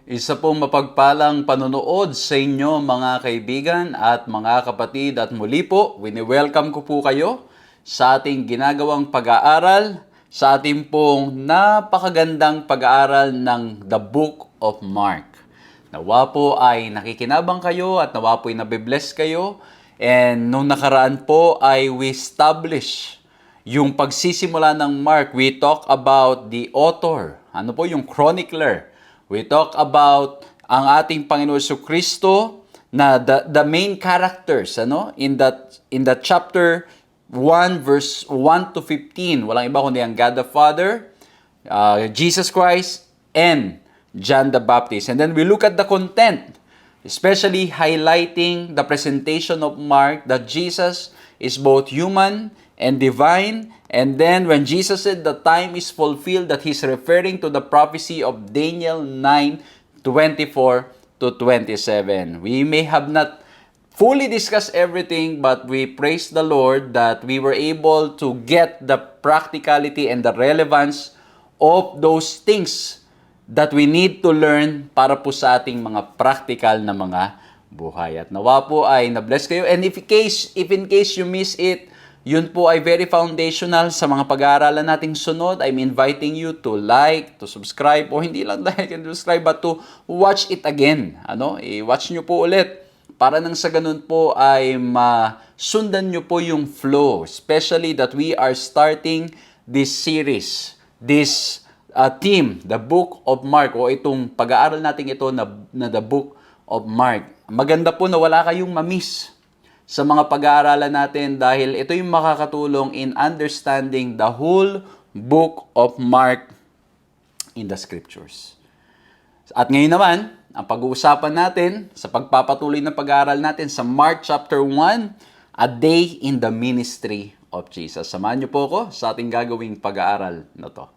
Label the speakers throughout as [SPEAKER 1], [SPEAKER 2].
[SPEAKER 1] Isa pong mapagpalang panonood sa inyo mga kaibigan at mga kapatid at muli po, wini-welcome ko po kayo sa ating ginagawang pag-aaral, sa ating pong napakagandang pag-aaral ng The Book of Mark. Nawa po ay nakikinabang kayo at nawa po ay nabibless kayo. And nung nakaraan po ay we establish yung pagsisimula ng Mark. We talk about the author, ano po yung chronicler. We talk about ang ating Panginoon Jesucristo na the main characters in that chapter 1 verse 1 to 15. Walang iba kundi ang God the Father, Jesus Christ, and John the Baptist. And then we look at the content, especially highlighting the presentation of Mark that Jesus is both human and divine. And then when Jesus said the time is fulfilled, that he's referring to the prophecy of Daniel 9:24 to 27. We may have not fully discussed everything, but we praise the Lord that we were able to get the practicality and the relevance of those things that we need to learn para po sa ating mga practical na mga buhay. At nawa po ay na-bless kayo. And if in case you miss it, yun po ay very foundational sa mga pag-aaralan nating sunod. I'm inviting you to like, to subscribe, o hindi lang like and subscribe, but to watch it again. I-watch nyo po ulit para nang sa ganun po ay masundan nyo po yung flow. Especially that we are starting this series, this theme, the Book of Mark, o itong pag-aaral natin ito na the Book of Mark. Maganda po na wala kayong mamiss sa mga pag-aaralan natin dahil ito yung makakatulong in understanding the whole Book of Mark in the Scriptures. At ngayon naman, ang pag-uusapan natin sa pagpapatuloy ng pag-aaral natin sa Mark chapter 1, A Day in the Ministry of Jesus. Samahan niyo po ako sa ating gagawing pag-aaral na to.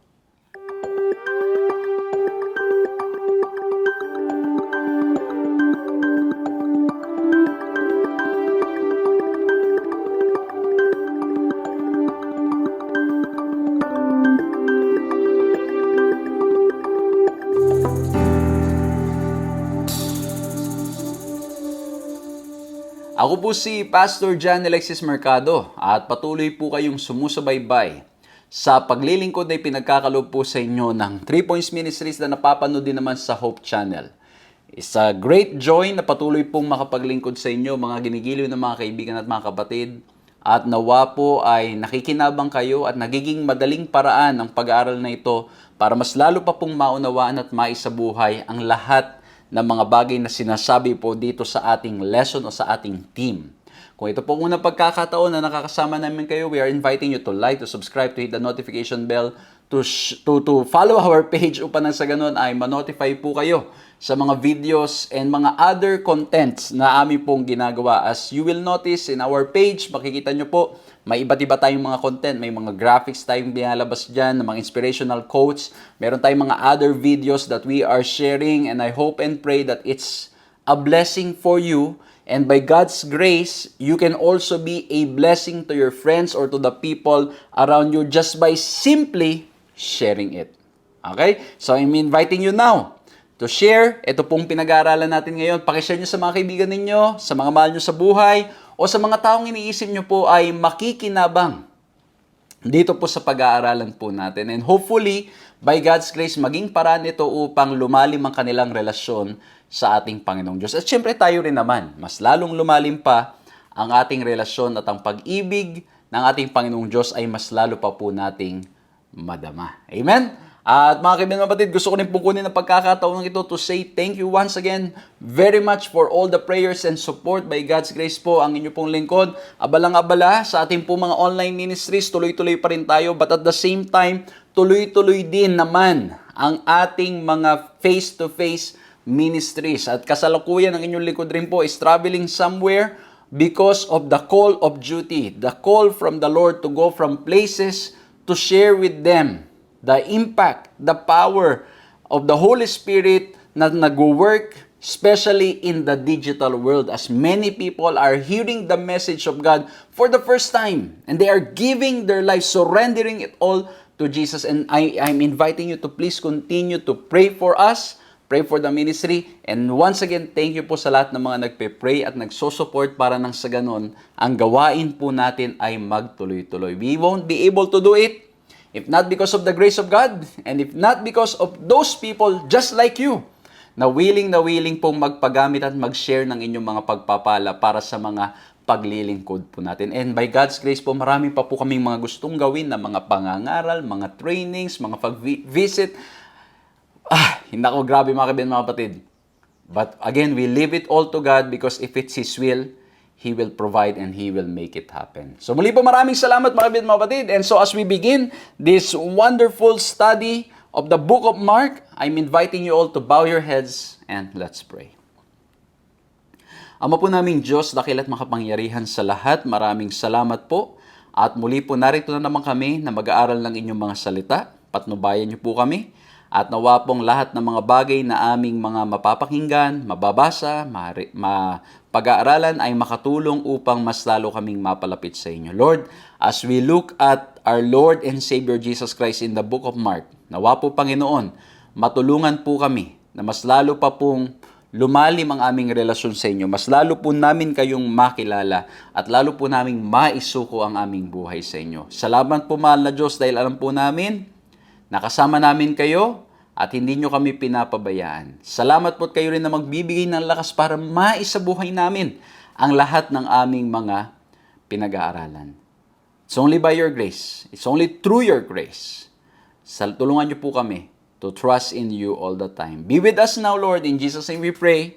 [SPEAKER 1] Ako po si Pastor John Alexis Mercado at patuloy po kayong sumusubaybay sa paglilingkod na pinagkakaloob po sa inyo ng 3 Points Ministries na napapanood din naman sa Hope Channel. It's a great joy na patuloy pong makapaglingkod sa inyo mga ginigiliw ng mga kaibigan at mga kapatid. At nawa po ay nakikinabang kayo at nagiging madaling paraan ang pag-aaral na ito para mas lalo pa pong maunawaan at maisabuhay ang lahat ng mga bagay na sinasabi po dito sa ating lesson o sa ating team. Kung ito po unang pagkakataon na nakakasama namin kayo, we are inviting you to like, to subscribe, to hit the notification bell, to follow our page upang sa ganun ay ma-notify po kayo sa mga videos and mga other contents na aming pong ginagawa. As you will notice in our page, makikita nyo po, may iba't iba tayong mga content, may mga graphics tayong binalabas dyan, mga inspirational quotes, meron tayong mga other videos that we are sharing, and I hope and pray that it's a blessing for you, and by God's grace, you can also be a blessing to your friends or to the people around you just by simply sharing it. Okay? So I'm inviting you now to share. Ito pong pinag-aaralan natin ngayon. Pakishare nyo sa mga kaibigan ninyo, sa mga mahal nyo sa buhay, o sa mga taong iniisip nyo po ay makikinabang dito po sa pag-aaralan po natin. And hopefully, by God's grace, maging paraan ito upang lumalim ang kanilang relasyon sa ating Panginoong Diyos. At syempre tayo rin naman, mas lalong lumalim pa ang ating relasyon at ang pag-ibig ng ating Panginoong Diyos ay mas lalo pa po nating madama. Amen? At mga kaibigan kapatid, gusto ko rin pong kunin ang pagkakataon ito to say thank you once again very much for all the prayers and support. By God's grace po, ang inyo pong lingkod, abalang-abala sa ating pong mga online ministries, tuloy-tuloy pa rin tayo. But at the same time, tuloy-tuloy din naman ang ating mga face-to-face ministries. At kasalukuyan ang inyong lingkod rin po is traveling somewhere because of the call of duty, the call from the Lord to go from places to share with them the impact, the power of the Holy Spirit na nag-work especially in the digital world as many people are hearing the message of God for the first time and they are giving their life, surrendering it all to Jesus. And I'm inviting you to please continue to pray for us, pray for the ministry. And once again, thank you po sa lahat ng mga nagpe-pray at nagsosupport para nang sa ganon, ang gawain po natin ay magtuloy-tuloy. We won't be able to do it if not because of the grace of God, and if not because of those people just like you, na willing pong magpagamit at mag-share ng inyong mga pagpapala para sa mga paglilingkod po natin. And by God's grace po, marami pa po kaming mga gustong gawin na mga pangangaral, mga trainings, mga pag-visit. Hindi ako grabe mga kaibigan, mga kapatid. But again, we leave it all to God because if it's His will, He will provide and He will make it happen. So muli po maraming salamat mga kaibigan, mga kapatid. And so as we begin this wonderful study of the book of Mark, I'm inviting you all to bow your heads and let's pray. Ama po naming Diyos, dakil at makapangyarihan sa lahat, maraming salamat po. At muli po narito na naman kami na mag-aaral ng inyong mga salita. Patnubayan niyo po kami. At nawa pong lahat ng mga bagay na aming mga mapapakinggan, mababasa, pag-aaralan ay makatulong upang mas lalo kaming mapalapit sa inyo. Lord, as we look at our Lord and Savior Jesus Christ in the book of Mark, nawa po Panginoon, matulungan po kami na mas lalo pa pong lumalim ang aming relasyon sa inyo. Mas lalo po namin kayong makilala at lalo po naming maisuko ang aming buhay sa inyo. Salamat po mahal na Diyos dahil alam po namin nakasama namin kayo at hindi nyo kami pinapabayaan. Salamat po kayo rin na magbibigay ng lakas para maisabuhay namin ang lahat ng aming mga pinag-aaralan. It's only by your grace. It's only through your grace. Tulungan nyo po kami to trust in you all the time. Be with us now, Lord. In Jesus' name we pray.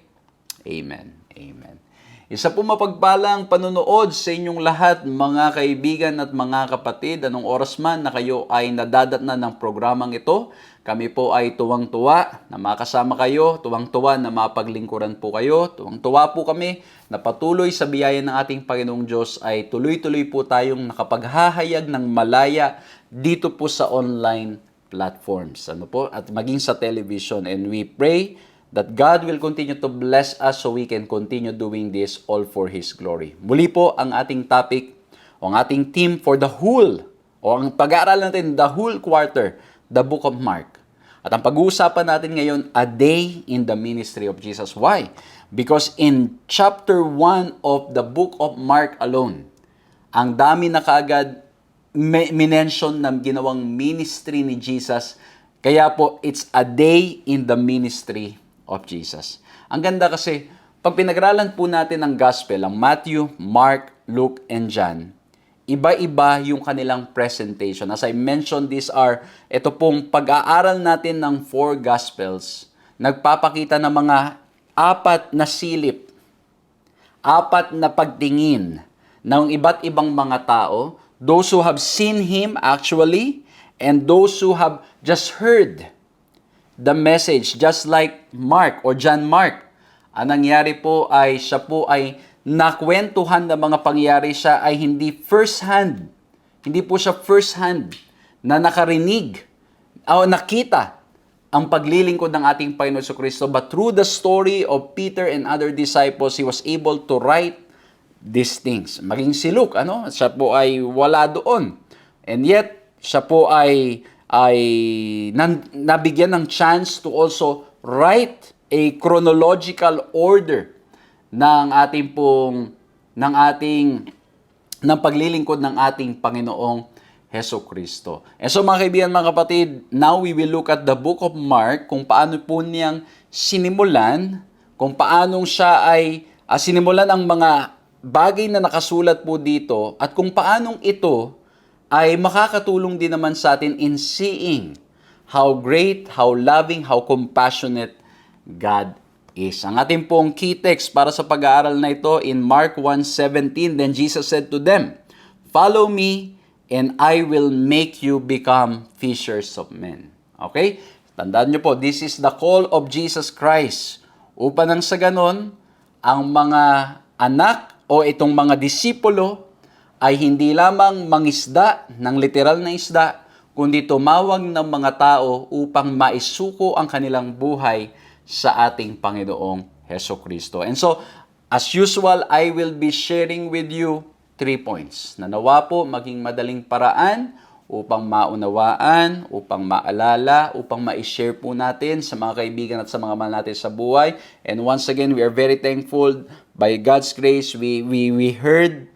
[SPEAKER 1] Amen. Amen. Isa po mapagpalang panunood sa inyong lahat, mga kaibigan at mga kapatid. Anong oras man na kayo ay nadadatnan ng programang ito, kami po ay tuwang-tuwa na makasama kayo, tuwang-tuwa na mapaglingkuran po kayo, tuwang-tuwa po kami na patuloy sa biyaya ng ating Panginoong Diyos ay tuloy-tuloy po tayong nakapaghahayag ng malaya dito po sa online platforms. At maging sa television. And we pray that God will continue to bless us so we can continue doing this all for His glory. Muli po ang ating topic, o ang ating theme for the whole, o ang pag-aaral natin, the whole quarter, the book of Mark. At ang pag-uusapan natin ngayon, a day in the ministry of Jesus. Why? Because in chapter 1 of the book of Mark alone, ang dami na kaagad minention ng ginawang ministry ni Jesus. Kaya po, it's a day in the ministry of Jesus. Ang ganda kasi, pag pinag-aralan po natin ang gospel, ang Matthew, Mark, Luke, and John, iba-iba yung kanilang presentation. As I mentioned, ito pong pag-aaral natin ng 4 gospels, nagpapakita ng mga 4 na silip, 4 na pagtingin ng iba't ibang mga tao, those who have seen Him actually, and those who have just heard the message, just like Mark or John Mark. Ang nangyari po ay siya po ay nakwentuhan ng mga pangyayari, siya ay hindi first hand. Hindi po siya first hand na nakarinig o nakita ang paglilingkod ng ating Panginoon Jesucristo. But through the story of Peter and other disciples, he was able to write these things. Maging si Luke, siya po ay wala doon. And yet, siya po ay nabigyan ng chance to also write a chronological order ng paglilingkod ng ating Panginoong Hesukristo. And so mga kaibigan, mga kapatid, now we will look at the book of Mark, kung paano po niyang sinimulan, kung paano siya ay sinimulan ang mga bagay na nakasulat po dito, at kung paanong ito ay makakatulong din naman sa atin in seeing how great, how loving, how compassionate God is. Ang ating pong key text para sa pag-aaral na ito in Mark 1:17, then Jesus said to them, "Follow me, and I will make you become fishers of men." Okay? Tandaan nyo po, this is the call of Jesus Christ. Upang nang sa ganon, ang mga anak o itong mga disipulo ay hindi lamang mangisda ng literal na isda, kundi tumawag ng mga tao upang maisuko ang kanilang buhay sa ating Panginoong Hesukristo. And so, as usual, I will be sharing with you 3 points na nawa po maging madaling paraan upang maunawaan, upang maalala, upang ma-share po natin sa mga kaibigan at sa mga mahal natin sa buhay. And once again, we are very thankful. By God's grace, we heard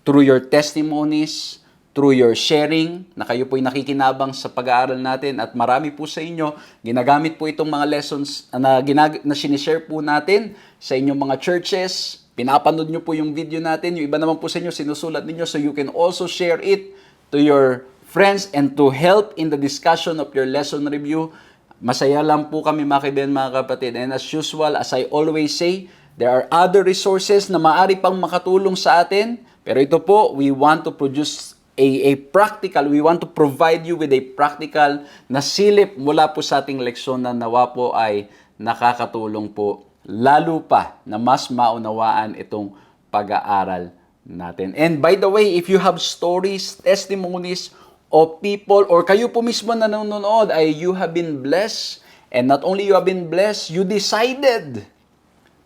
[SPEAKER 1] through your testimonies, through your sharing, na kayo po'y nakikinabang sa pag-aaral natin, at marami po sa inyo, ginagamit po itong mga lessons na sinishare po natin sa inyong mga churches. Pinapanood nyo po yung video natin, yung iba naman po sa inyo, sinusulat ninyo, so you can also share it to your friends and to help in the discussion of your lesson review. Masaya lang po kami mga kaibigan, mga kapatid. And as usual, as I always say, there are other resources na maaari pang makatulong sa atin. Pero ito po, we want to produce a practical, we want to provide you with a practical na silip mula po sa ating leksyon na nawa po ay nakakatulong po lalo pa na mas maunawaan itong pag-aaral natin. And by the way, if you have stories, testimonies of people, or kayo po mismo na nanonood, ay you have been blessed, and not only you have been blessed, you decided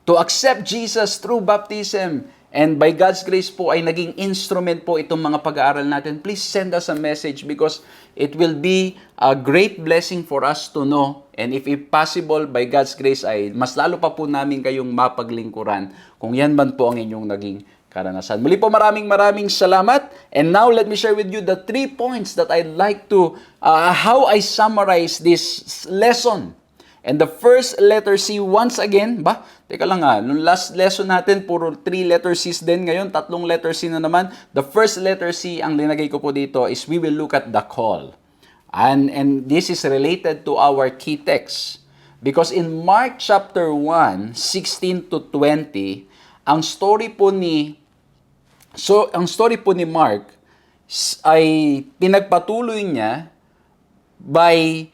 [SPEAKER 1] to accept Jesus through baptism, and by God's grace po ay naging instrument po itong mga pag-aaral natin, please send us a message because it will be a great blessing for us to know. And if possible, by God's grace ay mas lalo pa po namin kayong mapaglingkuran kung yan man po ang inyong naging karanasan. Muli po maraming salamat. And now let me share with you the 3 points that I'd like to, how I summarize this lesson. And the first letter C, once again, teka lang nung last lesson natin, puro 3 letter C's din. Ngayon, 3 letter C na naman. The first letter C, ang linagay ko po dito is we will look at the call. And this is related to our key text. Because in Mark chapter 1, 16 to 20, ang story po ni Mark ay pinagpatuloy niya by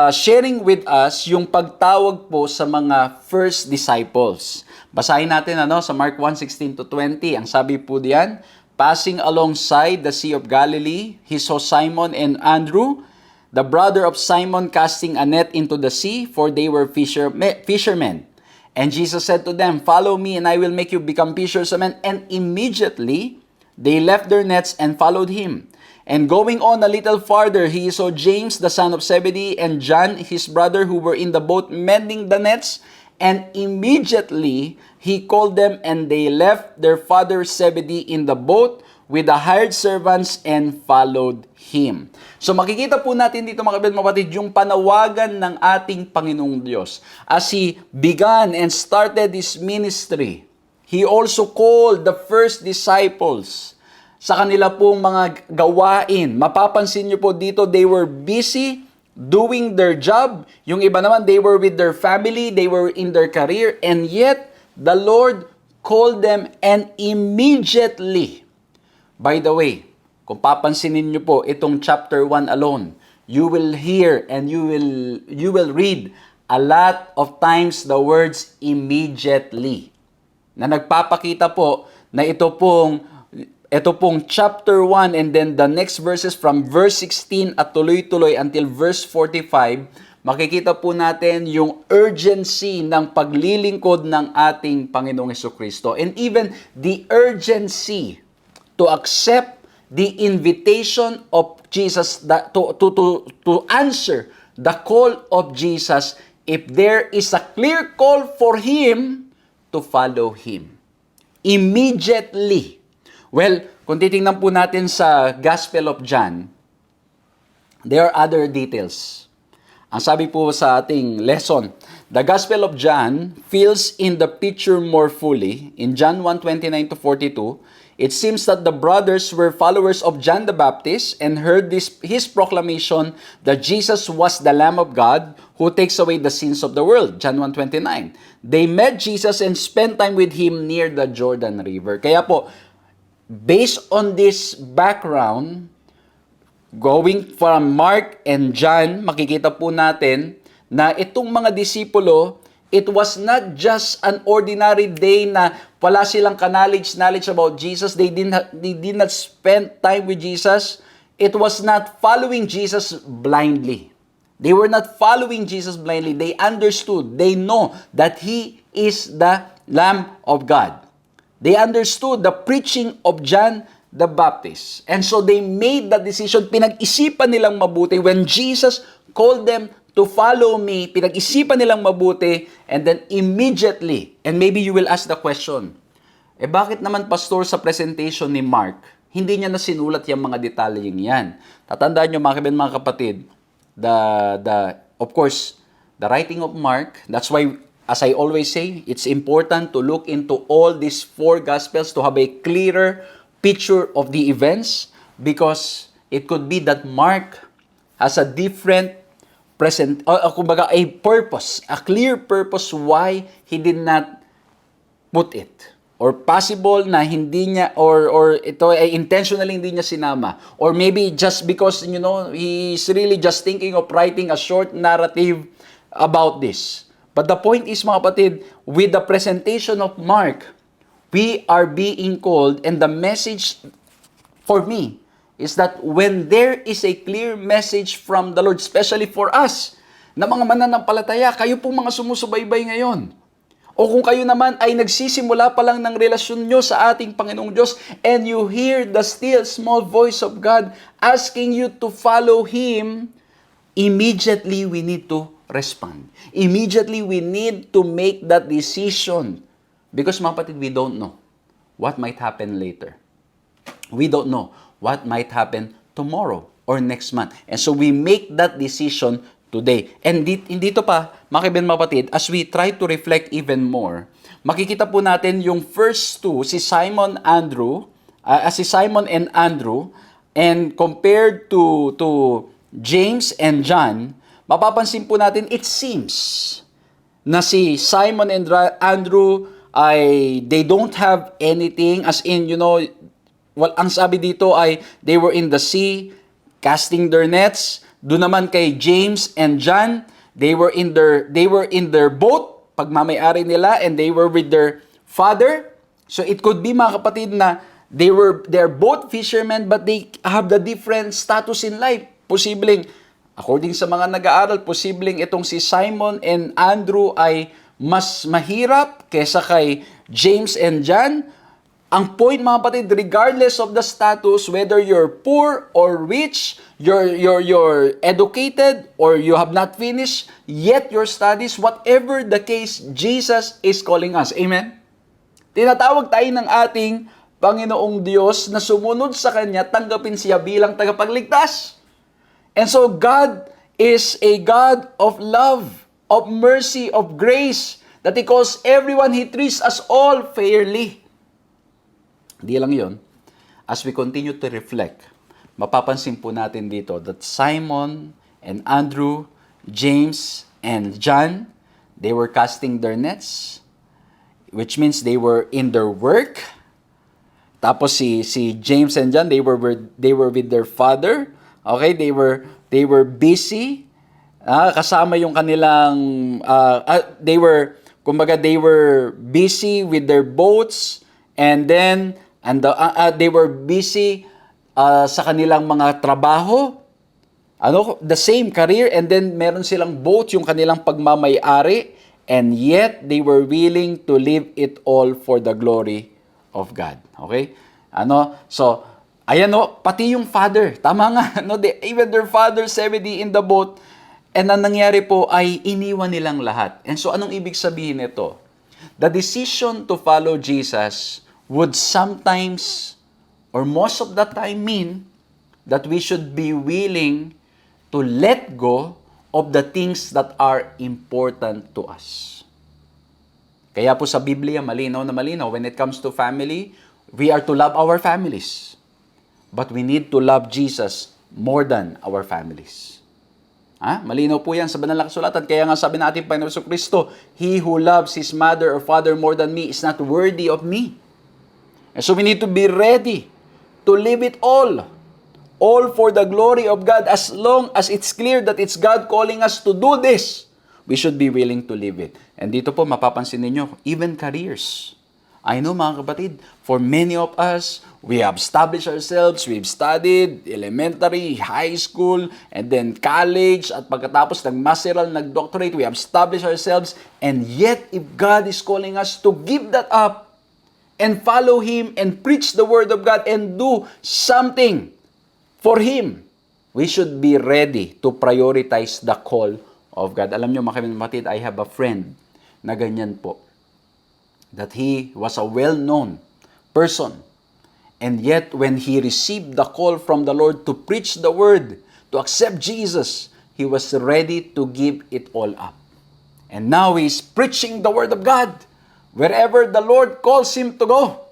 [SPEAKER 1] sharing with us yung pagtawag po sa mga first disciples. Basahin natin sa Mark 1:16 to 20. Ang sabi po diyan, passing alongside the Sea of Galilee, he saw Simon and Andrew, the brother of Simon, casting a net into the sea, for they were fishermen. And Jesus said to them, follow me and I will make you become fishers of men. And immediately they left their nets and followed him. And going on a little farther, he saw James, the son of Zebedee, and John, his brother, who were in the boat mending the nets. And immediately he called them, and they left their father Zebedee in the boat with the hired servants and followed him. So makikita po natin dito mga kapatid, yung panawagan ng ating Panginoong Diyos. As He began and started His ministry, He also called the first disciples sa kanila pong mga gawain. Mapapansin niyo po dito, they were busy doing their job. Yung iba naman, they were with their family, they were in their career, and yet the Lord called them, and immediately. By the way, kung papansinin niyo po itong chapter 1 alone, you will hear and you will read a lot of times the words immediately. Na nagpapakita po na ito pong chapter 1 and then the next verses from verse 16 at tuloy-tuloy until verse 45, makikita po natin yung urgency ng paglilingkod ng ating Panginoong Jesucristo, and even the urgency to accept the invitation of Jesus, to answer the call of Jesus if there is a clear call for him to follow him. Immediately. Well, kung titingnan po natin sa Gospel of John, there are other details. Ang sabi po sa ating lesson, the Gospel of John fills in the picture more fully. In John 1:29 to 42, it seems that the brothers were followers of John the Baptist and heard his proclamation that Jesus was the Lamb of God who takes away the sins of the world. John 1:29. They met Jesus and spent time with him near the Jordan River. Kaya po, based on this background, going from Mark and John, makikita po natin na itong mga disipulo, it was not just an ordinary day na wala silang knowledge about Jesus. They did not spend time with Jesus. It was not following Jesus blindly. They were not following Jesus blindly. They understood. They know that He is the Lamb of God. They understood the preaching of John the Baptist. And so they made that decision. Pinag-isipan nilang mabuti. When Jesus called them to follow me, pinag-isipan nilang mabuti, and then immediately, and maybe you will ask the question, bakit naman pastor sa presentation ni Mark, hindi niya na sinulat yung mga detalyeng yan? Tatandaan nyo mga kapatid, of course, the writing of Mark, that's why, as I always say, it's important to look into all these 4 Gospels to have a clearer picture of the events, because it could be that Mark has a different kumbaga a purpose, a clear purpose why he did not put it. Or possible na hindi niya, or ito ay intentionally hindi niya sinama. Or maybe just because, he's really just thinking of writing a short narrative about this. But the point is, mga kapatid, with the presentation of Mark, we are being called, and the message for me is that when there is a clear message from the Lord, especially for us, na mga mananampalataya, kayo po mga sumusubaybay ngayon, o kung kayo naman ay nagsisimula pa lang ng relasyon nyo sa ating Panginoong Diyos, and you hear the still small voice of God asking you to follow Him, immediately we need to respond. Immediately we need to make that decision. Because mga kapatid, we don't know what might happen later. We don't know what might happen tomorrow or next month. And so we make that decision today. And dito pa, mga kapatid, as we try to reflect even more, makikita po natin yung first 2, si Simon and Andrew, and compared to James and John, mapapansin po natin, it seems na si Simon and Andrew they don't have anything, as in, ang sabi dito ay they were in the sea casting their nets. Doon naman kay James and John, they were in their boat, pagmamayari nila, and they were with their father. So it could be, mga kapatid, na they're both fishermen, but they have the different status in life. Posibleng, according sa mga nag-aaral, posibleng itong si Simon and Andrew ay mas mahirap kesa kay James and John. Ang point, mga kapatid, regardless of the status, whether you're poor or rich, you're educated or you have not finished yet your studies, whatever the case, Jesus is calling us. Amen? Tinatawag tayo ng ating Panginoong Diyos na sumunod sa Kanya, tanggapin siya bilang tagapagligtas. And so God is a God of love, of mercy, of grace, that He calls everyone, He treats us all fairly. Di lang yon. As we continue to reflect, mapapansin po natin dito that Simon and Andrew, James and John, they were casting their nets, which means they were in their work. Tapos si James and John, they were with their father. Okay, they were busy. Kasama yung kanilang they were busy with their boats, and then they were busy sa kanilang mga trabaho, the same career, and then meron silang boat, yung kanilang pagmamay-ari, and yet they were willing to leave it all for the glory of God. Okay? So, ayan pati yung father, tama nga, even their father, 70 in the boat, and ang nangyari po ay iniwan nilang lahat. And so, anong ibig sabihin nito? The decision to follow Jesus would sometimes, or most of the time, mean that we should be willing to let go of the things that are important to us. Kaya po sa Biblia, malinaw na malinaw, when it comes to family, we are to love our families. But we need to love Jesus more than our families. Malinaw po yan sa banal na kasulatan. Kaya nga sabi natin, Panginoon Jesucristo, he who loves his mother or father more than me is not worthy of me. And so we need to be ready to live it all for the glory of God. As long as it's clear that it's God calling us to do this, we should be willing to live it. And dito po mapapansin ninyo, even careers. I know, mga kapatid, for many of us, we have established ourselves, we've studied elementary, high school, and then college, at pagkatapos nag-masteral, nag-doctorate, we have established ourselves, and yet if God is calling us to give that up, and follow Him and preach the Word of God and do something for Him, we should be ready to prioritize the call of God. Alam nyo, mga kapatid, I have a friend na ganyan po. That he was a well-known person. And yet, when he received the call from the Lord to preach the Word, to accept Jesus, he was ready to give it all up. And now he's preaching the Word of God wherever the Lord calls him to go.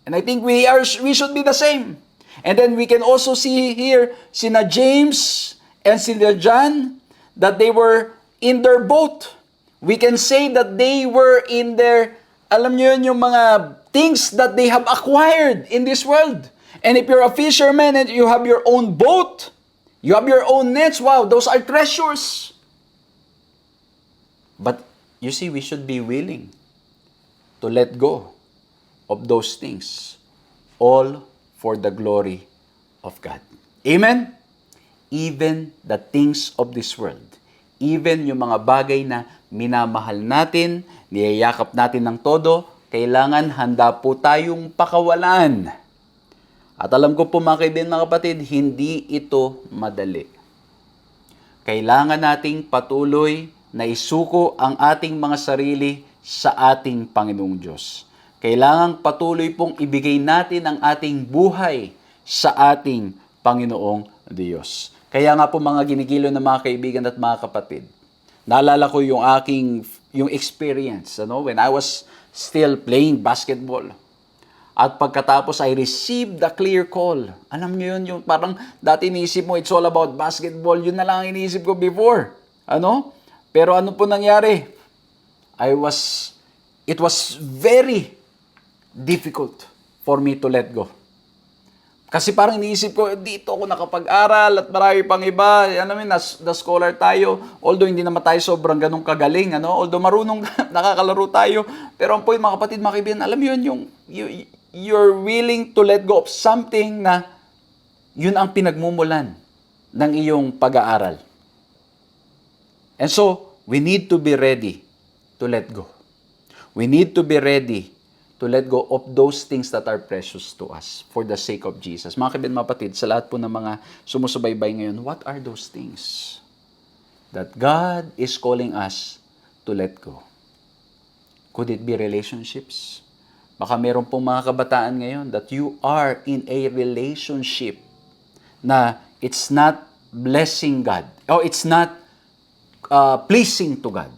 [SPEAKER 1] And I think we should be the same. And then we can also see here, sina James and sina John, that they were in their boat. We can say that they were in their, alam nyo yun, yung mga things that they have acquired in this world. And if you're a fisherman and you have your own boat, you have your own nets, wow, those are treasures. But you see, we should be willing to let go of those things, all for the glory of God. Amen? Even the things of this world, even yung mga bagay na minamahal natin, niyayakap natin ng todo, kailangan handa po tayong pakawalan. At alam ko po mga kaibigan, mga kapatid, hindi ito madali. Kailangan nating patuloy na isuko ang ating mga sarili sa ating Panginoong Diyos. Kailangan patuloy pong ibigay natin ang ating buhay sa ating Panginoong Diyos. Kaya nga po mga ginigilo ng mga kaibigan at mga kapatid, naalala ko yung experience, when I was still playing basketball. At pagkatapos, I received the clear call. Alam niyo yun, yung parang dati iniisip mo, it's all about basketball. Yun na lang ang iniisip ko before. Pero ano po nangyari? It was very difficult for me to let go. Kasi parang iniisip ko, dito ako nakapag-aral at marami pang iba. The scholar tayo. Although hindi naman tayo sobrang ganun kagaling. Although marunong nakakalaro tayo. Pero ang point, mga kapatid, mga kaibigan, alam mo yun, you're willing to let go of something na yun ang pinagmumulan ng iyong pag-aaral. And so, we need to be ready to let go. We need to be ready to let go of those things that are precious to us for the sake of Jesus. Mga kaibigan, mga kapatid, sa lahat po ng mga sumusubaybay ngayon, what are those things that God is calling us to let go? Could it be relationships? Baka meron pong mga kabataan ngayon that you are in a relationship na it's not blessing God, or it's not pleasing to God.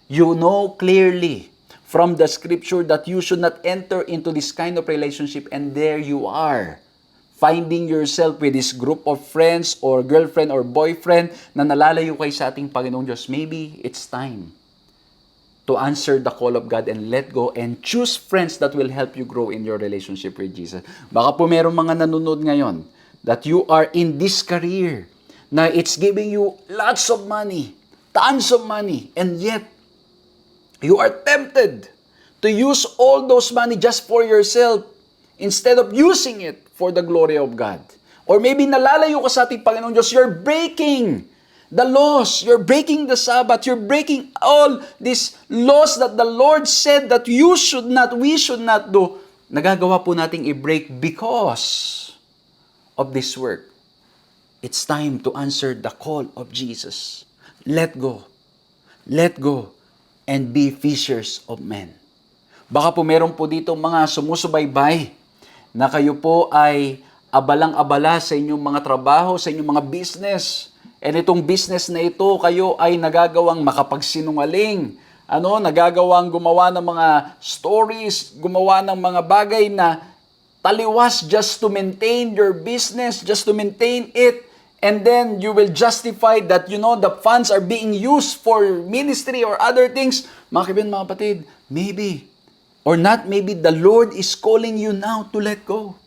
[SPEAKER 1] You know clearly from the scripture that you should not enter into this kind of relationship, and there you are, finding yourself with this group of friends or girlfriend or boyfriend na nalalayo kayo sa ating Panginoong Diyos. Maybe it's time to answer the call of God and let go and choose friends that will help you grow in your relationship with Jesus. Baka po merong mga nanonood ngayon that you are in this career na it's giving you lots of money, tons of money, and yet you are tempted to use all those money just for yourself instead of using it for the glory of God. Or maybe nalalayo ka sa ating Panginoong Diyos, you're breaking the laws, you're breaking the Sabbath, you're breaking all these laws that the Lord said that we should not do. Nagagawa po nating i-break because of this work. It's time to answer the call of Jesus. Let go. Let go and be fishers of men. Baka po meron po dito mga sumusubaybay na kayo po ay abalang-abala sa inyong mga trabaho, sa inyong mga business. And itong business na ito, kayo ay nagagawang makapagsinungaling. Nagagawang gumawa ng mga stories, gumawa ng mga bagay na taliwas just to maintain your business, just to maintain it. And then you will justify that, the funds are being used for ministry or other things. Mga kaibigan, mga kapatid, maybe, or not maybe, the Lord is calling you now to let go.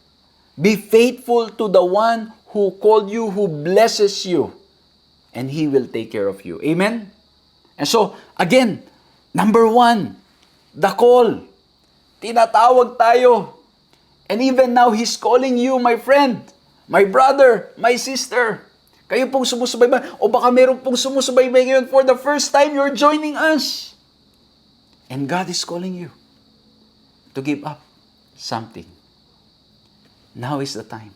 [SPEAKER 1] Be faithful to the one who called you, who blesses you. And He will take care of you. Amen? And so, again, number 1, the call. Tinatawag tayo. And even now, He's calling you, my friend, my brother, my sister. Kayo pong sumusubaybay. O baka meron pong sumusubaybay ngayon for the first time, you're joining us. And God is calling you. to give up something. Now is the time.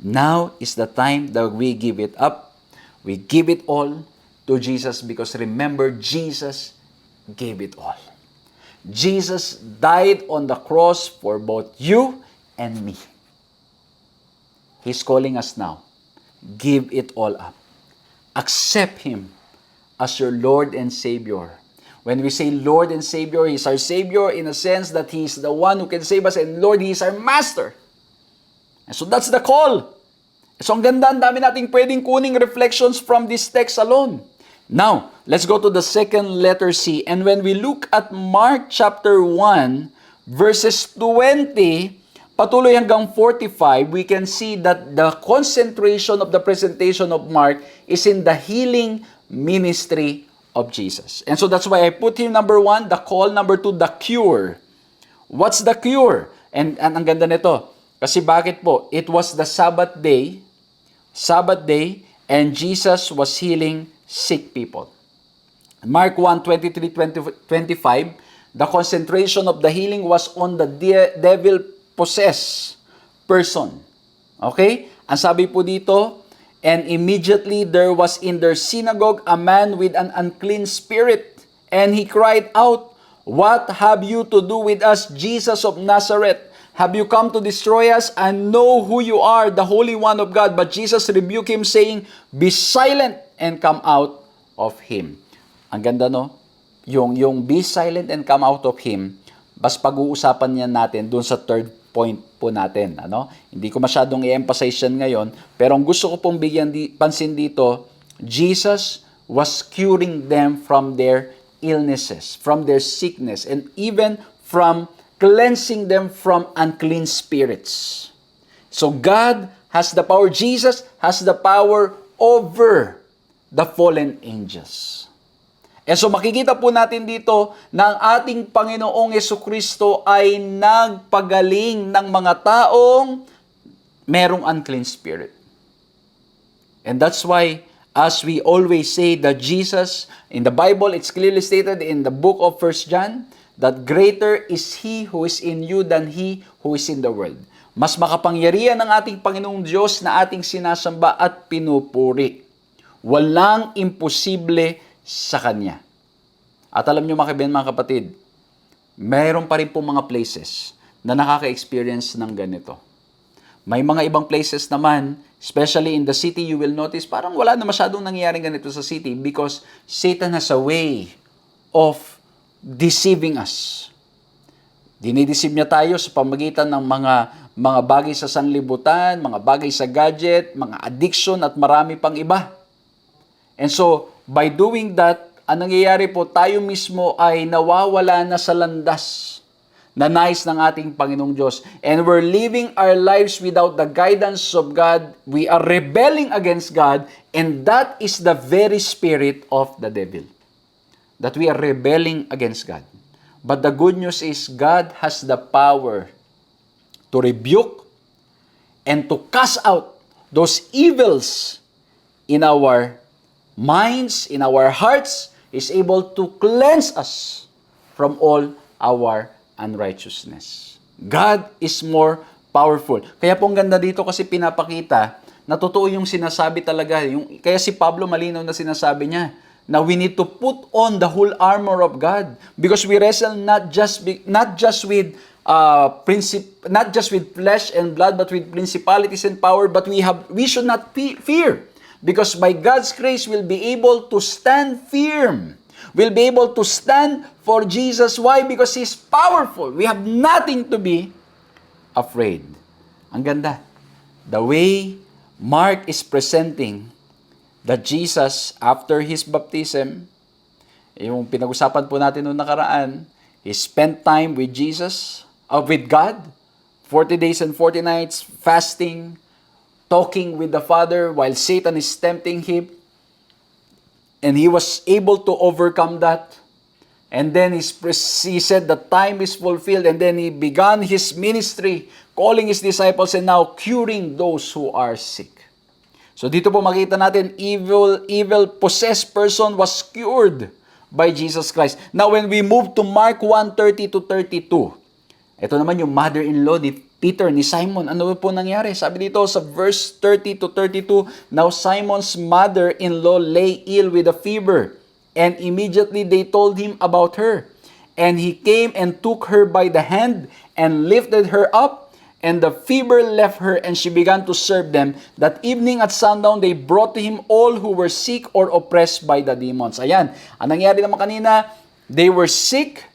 [SPEAKER 1] Now is the time that we give it up. We give it all to Jesus because remember, Jesus gave it all. Jesus died on the cross for both you and me. He's calling us now. Give it all up. Accept Him as your Lord and Savior. When we say Lord and Savior, He's our Savior in a sense that He's the one who can save us, and Lord, He is our Master. And so that's the call. So ang ganda, ang dami nating pwedeng kuning reflections from this text alone. Now, let's go to the second letter C. And when we look at Mark chapter 1, verses 20, patuloy hanggang 45, we can see that the concentration of the presentation of Mark is in the healing ministry of Jesus. And so that's why I put here number 1, the call. Number 2, the cure. What's the cure? And ang ganda nito. Kasi bakit po? It was the Sabbath day, and Jesus was healing sick people. Mark 1, 23-25, the concentration of the healing was on the devil-possessed person. Okay? Ang sabi po dito, and immediately there was in their synagogue a man with an unclean spirit, and he cried out, "What have you to do with us, Jesus of Nazareth? Have you come to destroy us? I know who you are, the Holy One of God." But Jesus rebuked him, saying, "Be silent and come out of him." Ang ganda, no? Yung be silent and come out of him, bas pag-uusapan niya natin dun sa third point po natin. Ano? Hindi ko masyadong i-emphasize yan ngayon, pero ang gusto ko pong bigyan pansin dito, Jesus was curing them from their illnesses, from their sickness, and even from cleansing them from unclean spirits. So God has the power, Jesus has the power over the fallen angels. And so makikita po natin dito na ang ating Panginoong Jesucristo ay nagpagaling ng mga taong merong unclean spirit. And that's why, as we always say that Jesus, in the Bible, it's clearly stated in the book of 1 John, that greater is He who is in you than He who is in the world. Mas makapangyarihan ng ating Panginoong Diyos na ating sinasamba at pinupuri. Walang imposible sa Kanya. At alam nyo mga kapatid, mayroon pa rin po mga places na nakaka-experience ng ganito. May mga ibang places naman, especially in the city, you will notice, parang wala na masyadong nangyayaring ganito sa city because Satan has a way of deceiving us. Dinideceive niya tayo sa pamagitan ng mga bagay sa sanlibutan, mga bagay sa gadget, mga addiction at marami pang iba. And so, by doing that, ang nangyayari po, tayo mismo ay nawawala na sa landas na nais ng ating Panginoong Diyos. And we're living our lives without the guidance of God. We are rebelling against God, and that is the very spirit of the devil. That we are rebelling against God. But the good news is God has the power to rebuke and to cast out those evils in our minds, in our hearts, is able to cleanse us from all our unrighteousness. God is more powerful. Kaya po ang ganda dito kasi pinapakita na totoo yung sinasabi talaga. Kaya si Pablo malinaw na sinasabi niya na we need to put on the whole armor of God because we wrestle not just with flesh and blood, but with principalities and power. But we should not fear. Because by God's grace, we'll be able to stand firm. We'll be able to stand for Jesus. Why? Because He's powerful. We have nothing to be afraid. Ang ganda. The way Mark is presenting that Jesus, after His baptism, yung pinag-usapan po natin noong nakaraan, He spent time with Jesus, with God, 40 days and 40 nights, fasting, talking with the Father while Satan is tempting Him. And He was able to overcome that. And then He said the time is fulfilled. And then He began His ministry, calling His disciples and now curing those who are sick. So dito po makita natin, evil possessed person was cured by Jesus Christ. Now when we move to Mark 1:30-32, Ito naman yung mother-in-law ni Peter, ni Simon. Ano po nangyari? Sabi dito sa verse 30 to 32, Now Simon's mother-in-law lay ill with a fever, and immediately they told him about her. And he came and took her by the hand and lifted her up, and the fever left her, and she began to serve them. That evening at sundown, they brought to him all who were sick or oppressed by the demons. Ayan, ang nangyari naman kanina, they were sick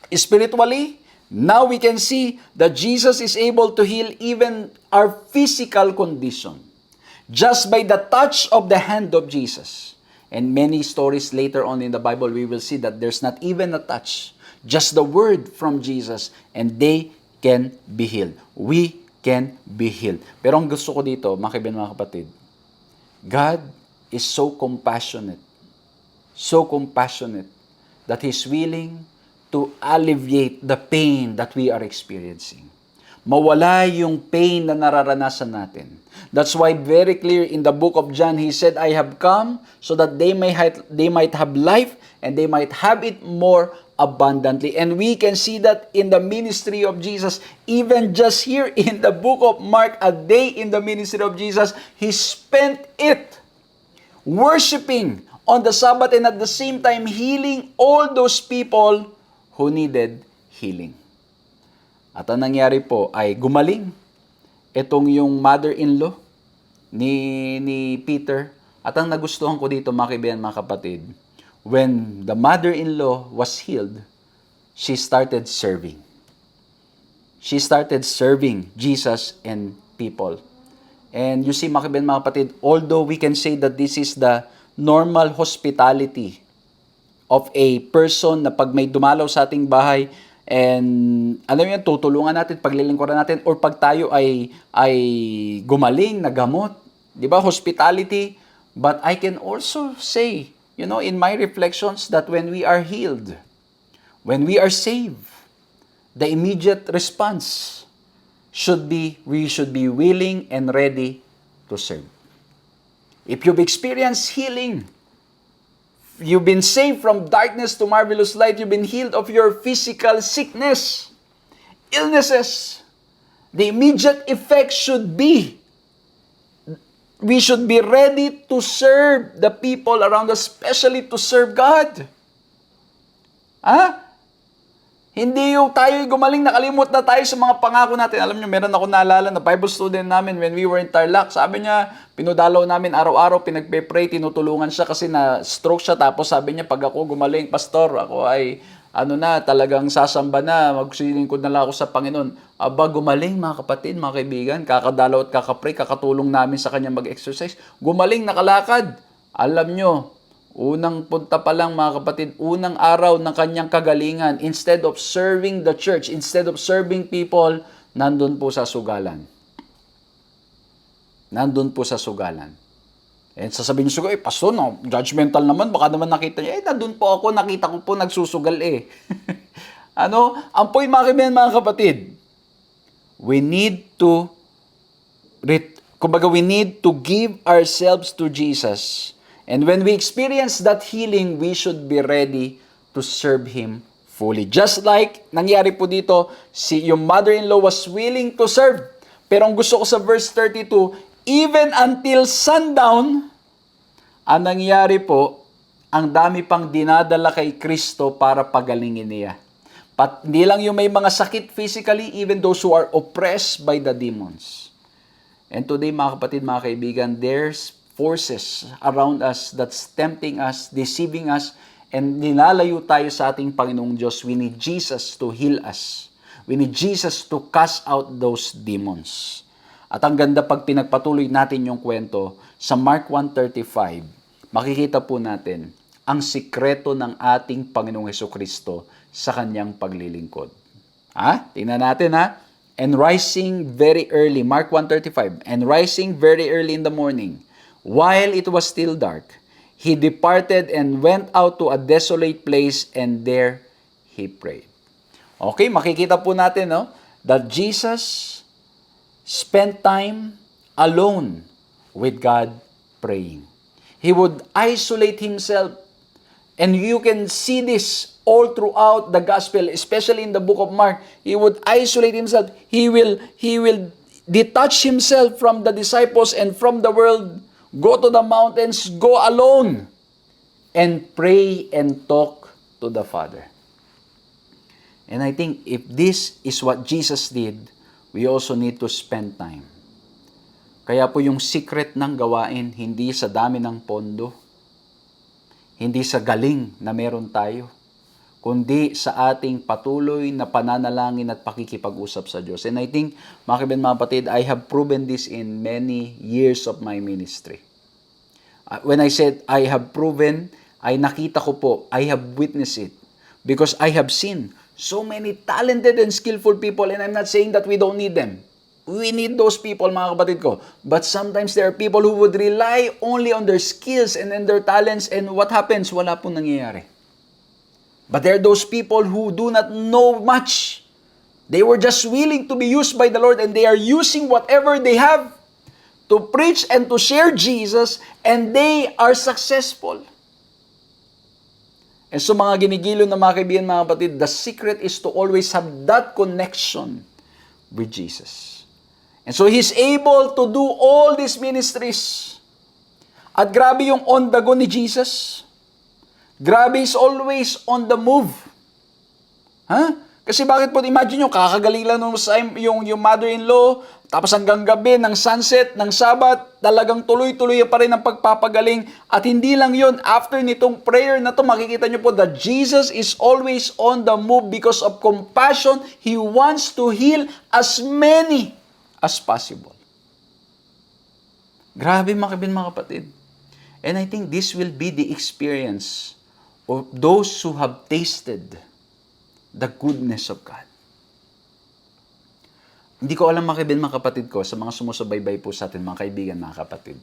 [SPEAKER 1] spiritually. Now we can see that Jesus is able to heal even our physical condition just by the touch of the hand of Jesus. And many stories later on in the Bible, we will see that there's not even a touch, just the word from Jesus, and they can be healed. We can be healed. Pero ang gusto ko dito, mga kaibigan, mga kapatid, God is so compassionate that He's willing to alleviate the pain that we are experiencing. Mawala yung pain na nararanasan natin. That's why very clear in the book of John, He said, I have come so that they might have life and they might have it more abundantly. And we can see that in the ministry of Jesus, even just here in the book of Mark, a day in the ministry of Jesus, He spent it worshiping on the Sabbath and at the same time healing all those people who needed healing. At ang nangyari po ay gumaling itong yung mother-in-law ni Peter. At ang nagustuhan ko dito, mga kaibigan, mga kapatid, when the mother-in-law was healed, she started serving. She started serving Jesus and people. And you see, mga kaibigan, mga kapatid, although we can say that this is the normal hospitality of a person na pag may dumalaw sa ating bahay and alam mo yan, tutulungan natin, paglilingkuran natin, or pag tayo ay gumaling, nagamot, di ba, hospitality. But I can also say, in my reflections, that when we are healed, when we are saved, the immediate response should be, we should be willing and ready to serve. If you've experienced healing, you've been saved from darkness to marvelous light, you've been healed of your physical sickness, illnesses, the immediate effect should be, we should be ready to serve the people around us, especially to serve God. Hindi yung tayo gumaling, nakalimot na tayo sa mga pangako natin. Alam nyo, meron ako naalala na Bible student namin when we were in Tarlac. Sabi niya, pinudalaw namin araw-araw, pinagpe-pray, tinutulungan siya kasi na-stroke siya. Tapos sabi niya, pag ako gumaling, pastor, ako ay talagang sasamba na, magsilingkod na lang ako sa Panginoon. Aba, gumaling mga kapatid, mga kaibigan, kakadalaw at kakapray, kakatulong namin sa kanya mag-exercise. Gumaling, nakalakad. Alam nyo, unang punta pa lang mga kapatid, unang araw ng kanyang kagalingan, instead of serving the church, instead of serving people, nandun po sa sugalan. Nandun po sa sugalan. And sasabihin niyo, pastor, no, judgmental naman, baka naman nakita niya, nandun po ako, nakita ko po nagsusugal eh. Ang point mga kaibigan, mga kapatid, we need to give ourselves to Jesus. And when we experience that healing, we should be ready to serve Him fully. Just like nangyari po dito, yung mother-in-law was willing to serve. Pero ang gusto ko sa verse 32, even until sundown, ang nangyari po, ang dami pang dinadala kay Kristo para pagalingin niya. Hindi lang yung may mga sakit physically, even those who are oppressed by the demons. And today, mga kapatid, mga kaibigan, there's forces around us that's tempting us, deceiving us, and nilalayo tayo sa ating Panginoong Diyos. We need Jesus to heal us. We need Jesus to cast out those demons. At ang ganda pag pinagpatuloy natin yung kwento, sa Mark 1:35, makikita po natin ang sikreto ng ating Panginoong Hesukristo sa kanyang paglilingkod. Tingnan natin And rising very early, Mark 1:35, and rising very early in the morning, while it was still dark, He departed and went out to a desolate place, and there He prayed. Okay, makikita po natin that Jesus spent time alone with God praying. He would isolate Himself, and you can see this all throughout the gospel, especially in the book of Mark. He would isolate himself. He will detach himself from the disciples and from the world, go to the mountains, go alone, and pray and talk to the Father. And I think if this is what Jesus did, we also need to spend time. Kaya po yung secret ng gawain, hindi sa dami ng pondo, hindi sa galing na meron tayo, kundi sa ating patuloy na pananalangin at pakikipag-usap sa Diyos. And I think, mga kaibigan, mga kapatid, I have proven this in many years of my ministry. When I said I have proven, ay nakita ko po, I have witnessed it. Because I have seen so many talented and skillful people, and I'm not saying that we don't need them. We need those people, mga kapatid ko. But sometimes there are people who would rely only on their skills and on their talents, and what happens? Wala pong nangyayari. But there are those people who do not know much. They were just willing to be used by the Lord, and they are using whatever they have to preach and to share Jesus, and they are successful. And so mga ginigilo na mga kaibigan, mga kapatid, the secret is to always have that connection with Jesus. And so He's able to do all these ministries. At grabe yung on the go ni Jesus. Grabe, He's always on the move. Kasi bakit po, imagine nyo, kakagaling lang yung mother-in-law, tapos hanggang gabi, ng sunset, ng Sabat, talagang tuloy-tuloy pa rin ang pagpapagaling. At hindi lang yun, after nitong prayer na to, makikita nyo po that Jesus is always on the move because of compassion. He wants to heal as many as possible. Grabe mga kaibigan, mga kapatid. And I think this will be the experience of those who have tasted the goodness of God. Hindi ko alam mga kaibigan, mga kapatid ko, sa mga sumusubaybay po sa atin, mga kaibigan, mga kapatid,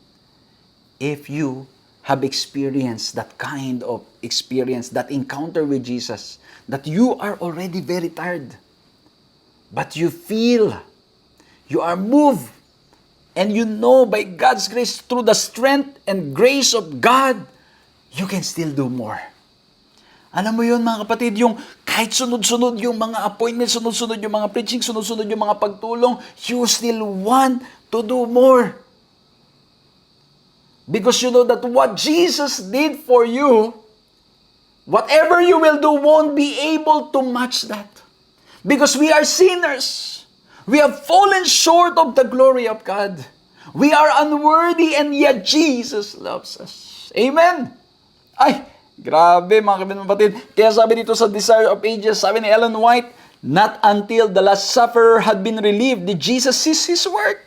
[SPEAKER 1] if you have experienced that kind of experience, that encounter with Jesus, that you are already very tired, but you feel, you are moved, and you know by God's grace, through the strength and grace of God, you can still do more. Alam mo yun mga kapatid, yung kahit sunod-sunod yung mga appointments, sunod-sunod yung mga preaching, sunod-sunod yung mga pagtulong, you still want to do more. Because you know that what Jesus did for you, whatever you will do won't be able to match that. Because we are sinners. We have fallen short of the glory of God. We are unworthy and yet Jesus loves us. Amen? Ay, grabe mga kaibigan, kapatid. Kaya sabi dito sa Desire of Ages, sabi ni Ellen White, not until the last sufferer had been relieved did Jesus cease His work.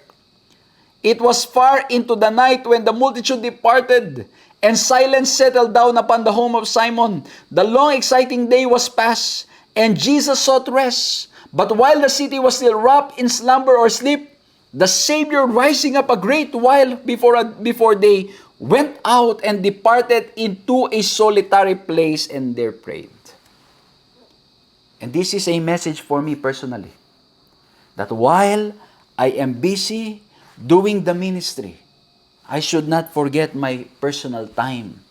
[SPEAKER 1] It was far into the night when the multitude departed and silence settled down upon the home of Simon. The long exciting day was past and Jesus sought rest. But while the city was still wrapped in slumber or sleep, the Savior, rising up a great while before day, went out and departed into a solitary place and there prayed. And this is a message for me personally, that while I am busy doing the ministry, I should not forget my personal time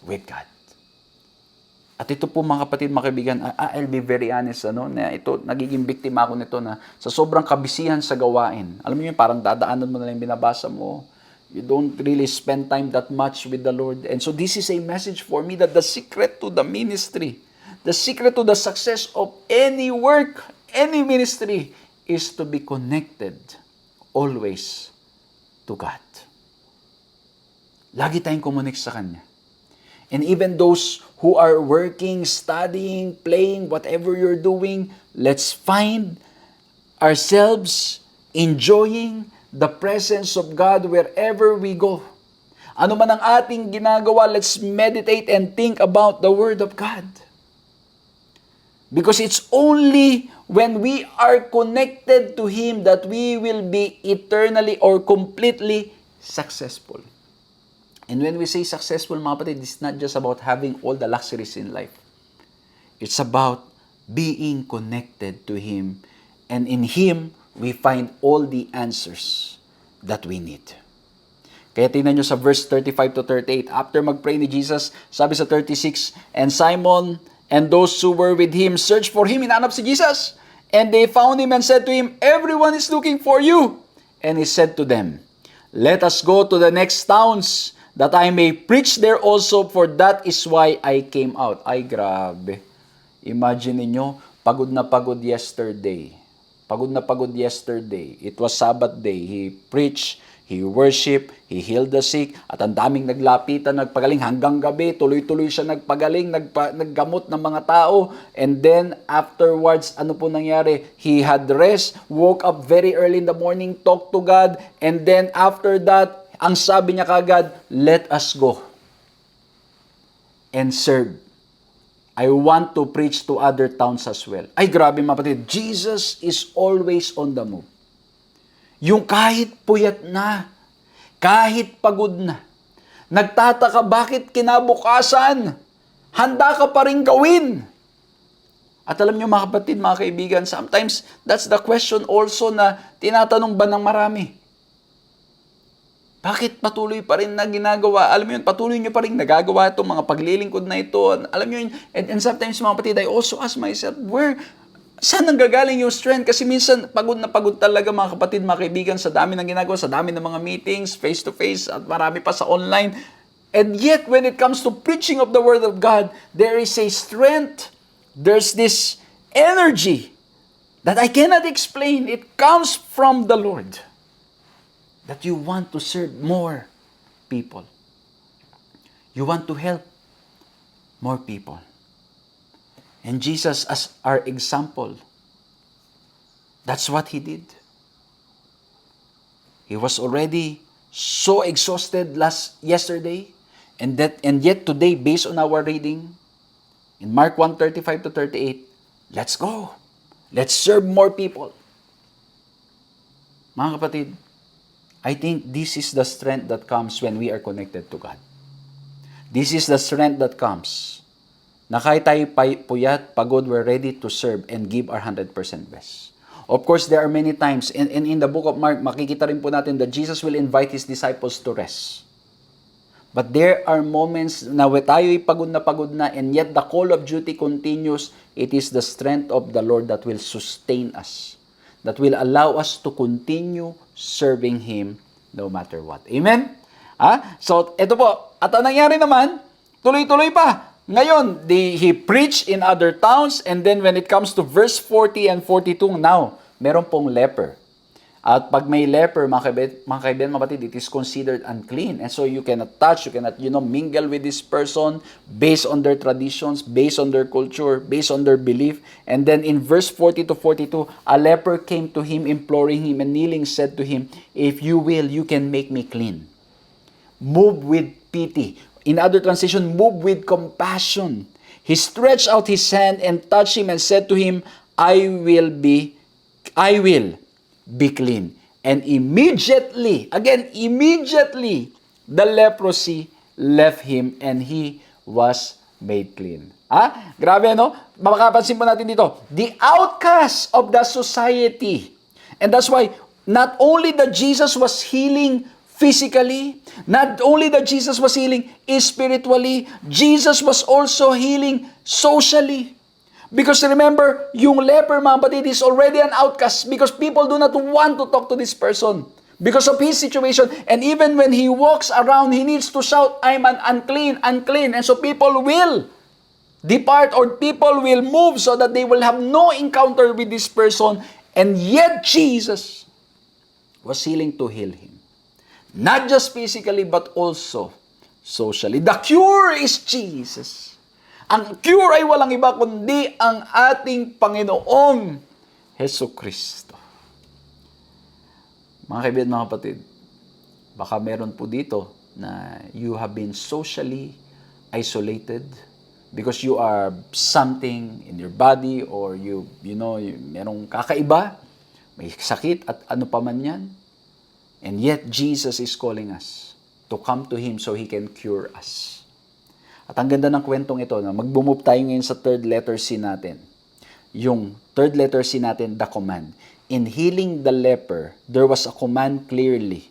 [SPEAKER 1] with God. At ito po mga kapatid, mga kaibigan, I'll be very honest, na ito, nagiging biktima ako nito na sa sobrang kabisihan sa gawain. Alam mo yun, parang dadaanan mo na lang yung binabasa mo. You don't really spend time that much with the Lord. And so this is a message for me that the secret to the ministry, the secret to the success of any work, any ministry, is to be connected always to God. Lagi tayong connect sa Kanya. And even those who are working, studying, playing, whatever you're doing, let's find ourselves enjoying the presence of God wherever we go. Ano man ang ating ginagawa, let's meditate and think about the Word of God. Because it's only when we are connected to Him that we will be eternally or completely successful. And when we say successful, mga kapatid, it's not just about having all the luxuries in life. It's about being connected to Him. And in Him, we find all the answers that we need. Kaya tingnan nyo sa verse 35 to 38. After mag-pray ni Jesus, sabi sa 36, and Simon And those who were with him searched for him. Hinanap si Jesus. And they found him and said to him, "Everyone is looking for you." And he said to them, "Let us go to the next towns, that I may preach there also, for that is why I came out." Ay, grabe. Imagine niyo, pagod na pagod yesterday. Pagod na pagod yesterday. It was Sabbath day. He preached, he worshiped, he healed the sick, at ang daming naglapitan, nagpagaling hanggang gabi. Tuloy-tuloy siya nagpagaling, naggamot ng mga tao. And then, afterwards, ano po nangyari? He had rest, woke up very early in the morning, talked to God, and then after that, ang sabi niya kagad, "Let us go and serve. I want to preach to other towns as well." Ay, grabe mga kapatid. Jesus is always on the move. Yung kahit puyat na, kahit pagod na, nagtataka bakit kinabukasan, handa ka pa rin gawin. At alam niyo mga kapatid, mga kaibigan, sometimes that's the question also na tinatanong ba ng marami. Bakit patuloy pa rin na ginagawa? Alam mo yun, patuloy nyo pa rin nagagawa itong mga paglilingkod na ito. Alam nyo yun, and sometimes mga kapatid, I also ask myself, saan nanggagaling yung strength? Kasi minsan, pagod na pagod talaga mga kapatid, mga kaibigan, sa dami ng ginagawa, sa dami ng mga meetings, face-to-face, at marami pa sa online. And yet, when it comes to preaching of the Word of God, there is a strength, there's this energy that I cannot explain. It comes from the Lord. That you want to serve more people. You want to help more people. And Jesus as our example, that's what He did. He was already so exhausted yesterday, and yet today, based on our reading, in Mark 1:35 to 38, let's go. Let's serve more people. Mga kapatid, I think this is the strength that comes when we are connected to God. This is the strength that comes na kahit tayo puyat, pagod, we're ready to serve and give our 100% best. Of course, there are many times, and in the book of Mark, makikita rin po natin that Jesus will invite His disciples to rest. But there are moments na tayo'y pagod na, and yet the call of duty continues. It is the strength of the Lord that will sustain us, that will allow us to continue serving Him no matter what. Amen? So, ito po. At ang nangyari naman, tuloy-tuloy pa. Ngayon, He preached in other towns, and then when it comes to verse 40 and 42, now, meron pong leper. At pag may leper, mga kaibigan, mga batid, it is considered unclean. And so you cannot touch, you cannot, mingle with this person based on their traditions, based on their culture, based on their belief. And then in verse 40 to 42, a leper came to Him, imploring Him, and kneeling said to Him, "If you will, you can make me clean." Move with pity. In other translation, move with compassion. He stretched out His hand and touched him and said to him, I will be clean. And immediately, the leprosy left him and he was made clean. Grabe, no? Makapansin po natin dito, the outcast of the society. And that's why, not only that Jesus was healing physically, not only that Jesus was healing spiritually, Jesus was also healing socially. Because remember, yung leper, mga batid, is already an outcast because people do not want to talk to this person because of his situation. And even when he walks around, he needs to shout, "I'm an unclean." And so people will depart or people will move so that they will have no encounter with this person. And yet Jesus was willing to heal him. Not just physically, but also socially. The cure is Jesus. Ang cure ay walang iba kundi ang ating Panginoong Hesukristo. Mga kaibigan, mga kapatid, baka meron po dito na you have been socially isolated because you are something in your body or merong kakaiba, may sakit at ano pa man yan. And yet, Jesus is calling us to come to Him so He can cure us. At ang ganda ng kwentong ito, na mag-move tayo ngayon sa third letter C natin. Yung third letter C natin, the command. In healing the leper, there was a command clearly.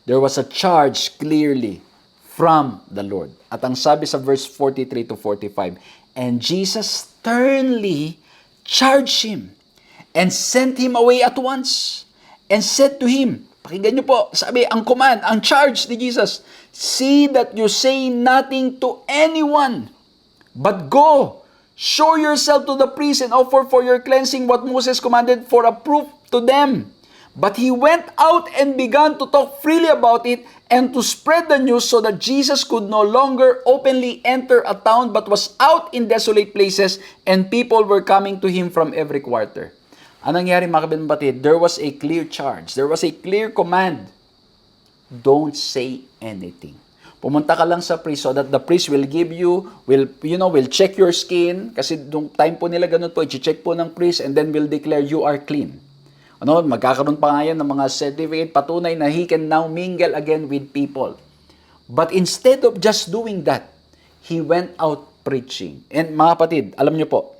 [SPEAKER 1] There was a charge clearly from the Lord. At ang sabi sa verse 43 to 45, And Jesus sternly charged him and sent him away at once and said to him, pakinggan niyo po, sabi, ang command, ang charge ni Jesus, see that you say nothing to anyone, but go, show yourself to the priest and offer for your cleansing what Moses commanded for a proof to them. But he went out and began to talk freely about it and to spread the news so that Jesus could no longer openly enter a town but was out in desolate places and people were coming to him from every quarter. Anong nangyari mga kapatid? There was a clear charge. There was a clear command. Don't say anything. Pumunta ka lang sa priest so that the priest will give you, will check your skin. Kasi nung time po nila ganun po, i-check po ng priest and then will declare you are clean. Magkakaroon pa nga yan ng mga certificate, patunay na he can now mingle again with people. But instead of just doing that, he went out preaching. And mga kapatid, alam nyo po,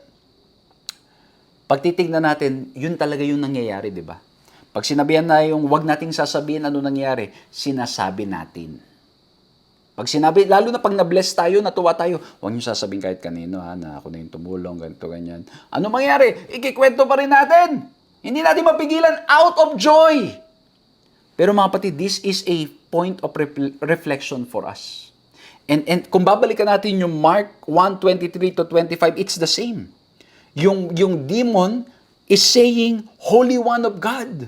[SPEAKER 1] pag titignan natin, yun talaga yung nangyayari, di ba? Pag sinabihan na yung wag nating sasabihin ano nangyayari, sinasabi natin. Pag sinabi, lalo na pag na-bless tayo, natuwa tayo, huwag nyo sasabihin kahit kanino, na ako na yung tumulong, ganito, ganyan. Ano mangyayari? Ikikwento pa rin natin. Hindi natin mapigilan out of joy. Pero mga kapatid, this is a point of reflection for us. And kung babalikan natin yung Mark 1:23 to 25, it's the same. Yung demon is saying, Holy One of God.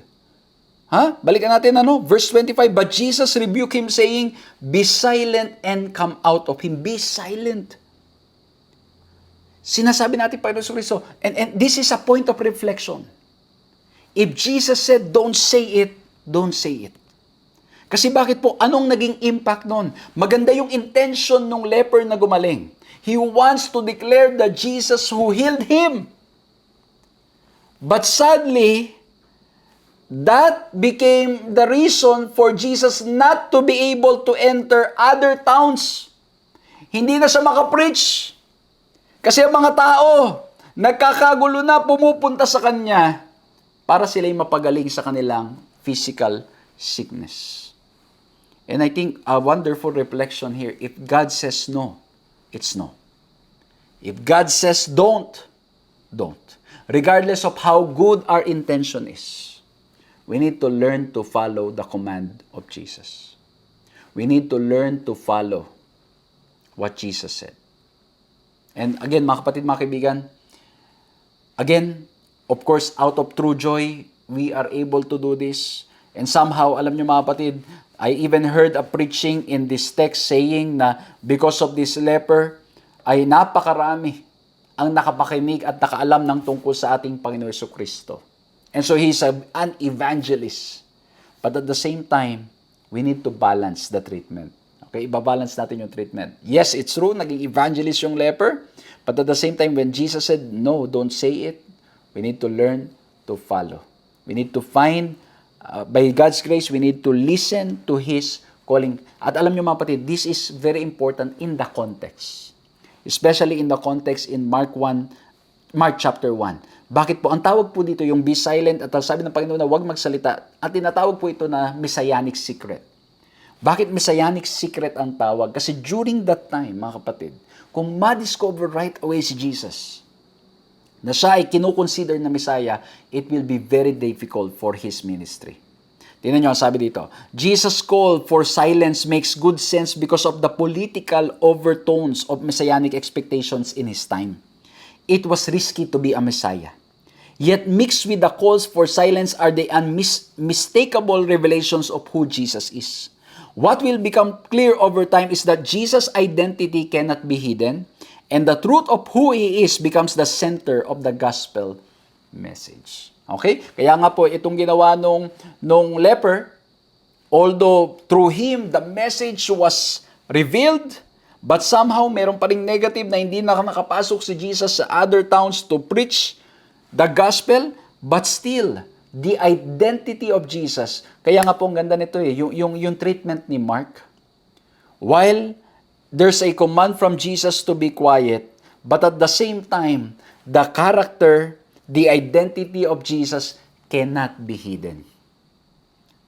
[SPEAKER 1] Balikan natin verse 25, but Jesus rebuked him saying, be silent and come out of him. Be silent. Sinasabi natin pa Kristo, and this is a point of reflection. If Jesus said, don't say it, don't say it. Kasi bakit po? Anong naging impact nun? Maganda yung intention ng leper na gumaling. He wants to declare that Jesus who healed him. But sadly, that became the reason for Jesus not to be able to enter other towns. Hindi na siya makapreach. Kasi ang mga tao, nagkakagulo na pumupunta sa kanya para sila'y mapagaling sa kanilang physical sickness. And I think a wonderful reflection here, if God says no, it's no. If God says don't, don't. Regardless of how good our intention is, we need to learn to follow the command of Jesus. We need to learn to follow what Jesus said. And again, mga kapatid, mga kaibigan, again, of course, out of true joy, we are able to do this. And somehow, alam niyo mga kapatid, I even heard a preaching in this text saying na because of this leper, ay napakarami ang nakapakinig at nakaalam ng tungkol sa ating Panginoon Jesucristo. And so he's an evangelist. But at the same time, we need to balance the treatment. Okay, ibabalance natin yung treatment. Yes, it's true, naging evangelist yung leper. But at the same time, when Jesus said, no, don't say it, we need to learn to follow. We need to find, by God's grace, we need to listen to His calling. At alam niyo mga kapatid, this is very important in the context. Especially in the context in Mark chapter 1. Bakit po? Ang tawag po dito yung be silent at sabi ng Panginoon na huwag magsalita. At tinatawag po ito na messianic secret. Bakit messianic secret ang tawag? Kasi during that time, mga kapatid, kung ma-discover right away si Jesus, na siya ay kinukonsider na Messiah, it will be very difficult for His ministry. Tingnan nyo, sabi dito, Jesus' call for silence makes good sense because of the political overtones of messianic expectations in His time. It was risky to be a Messiah. Yet mixed with the calls for silence are the unmistakable revelations of who Jesus is. What will become clear over time is that Jesus' identity cannot be hidden, and the truth of who He is becomes the center of the gospel message. Okay? Kaya nga po, itong ginawa nung leper, although through him, the message was revealed, but somehow, meron pa ring negative na hindi na nakapasok si Jesus sa other towns to preach the gospel, but still, the identity of Jesus. Kaya nga po, ang ganda nito yung treatment ni Mark. While there's a command from Jesus to be quiet, but at the same time, the character, the identity of Jesus cannot be hidden.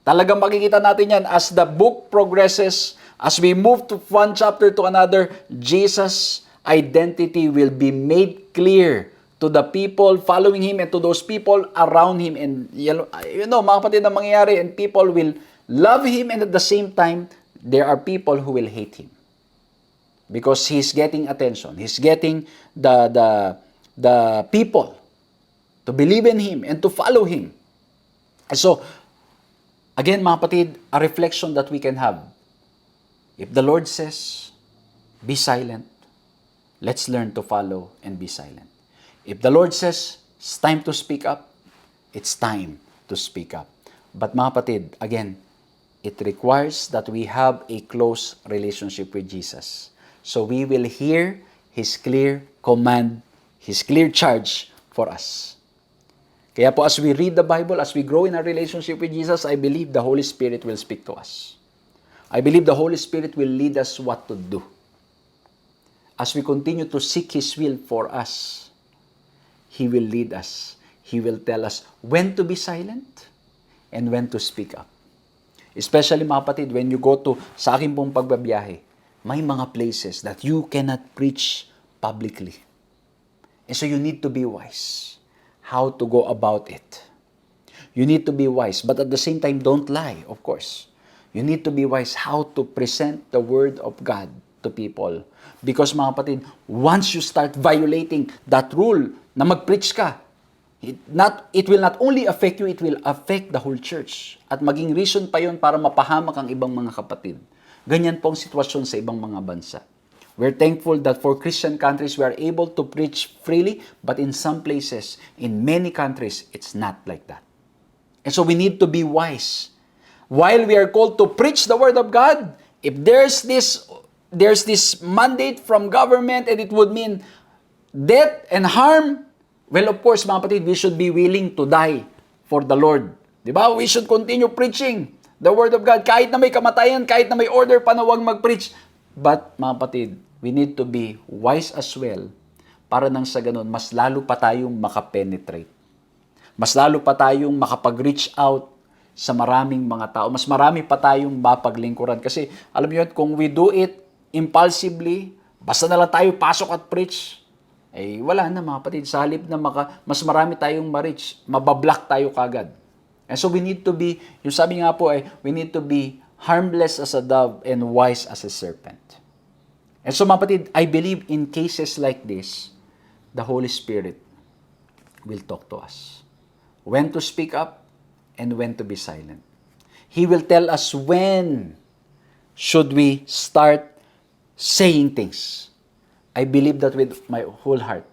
[SPEAKER 1] Talagang makikita natin yan as the book progresses, as we move to one chapter to another, Jesus identity will be made clear to the people following Him and to those people around Him. And mga kapatid, ang mangyayari, and people will love Him, and at the same time, there are people who will hate Him. Because He's getting attention. He's getting the people to believe in Him and to follow Him. And so, again, mga kapatid, a reflection that we can have. If the Lord says, be silent, let's learn to follow and be silent. If the Lord says, it's time to speak up, it's time to speak up. But mga kapatid, again, it requires that we have a close relationship with Jesus. So we will hear His clear command, His clear charge for us. Kaya po, as we read the Bible, as we grow in our relationship with Jesus, I believe the Holy Spirit will speak to us. I believe the Holy Spirit will lead us what to do. As we continue to seek His will for us, He will lead us. He will tell us when to be silent and when to speak up. Especially mga kapatid, when you go to, sa akin pong pagbabiyahe, may mga places that you cannot preach publicly. And so you need to be wise how to go about it. You need to be wise, but at the same time, don't lie, of course. You need to be wise how to present the Word of God to people. Because mga kapatid, once you start violating that rule na mag-preach ka, it will not only affect you, it will affect the whole church. At maging reason pa yun para mapahamak ang ibang mga kapatid. Ganyan po ang sitwasyon sa ibang mga bansa. We're thankful that for Christian countries, we are able to preach freely, but in some places, in many countries, it's not like that. And so we need to be wise. While we are called to preach the Word of God, if there's this mandate from government and it would mean death and harm, well, of course, mga kapatid, we should be willing to die for the Lord. Diba? We should continue preaching the Word of God. Kahit na may kamatayan, kahit na may order pa na huwag mag-preach. But, mga kapatid, we need to be wise as well para nang sa ganun, mas lalo pa tayong makapenetrate. Mas lalo pa tayong makapag-reach out sa maraming mga tao. Mas marami pa tayong mapaglingkuran. Kasi, alam niyo, kung we do it impulsively, basta na lang tayo pasok at preach, eh wala na mga kapatid. Sa halip na mas marami tayong ma-reach, mabablock tayo kagad. And so we need to be, yung sabi nga po we need to be harmless as a dove and wise as a serpent. And so mga kapatid, I believe in cases like this, the Holy Spirit will talk to us. When to speak up and when to be silent. He will tell us when should we start saying things. I believe that with my whole heart,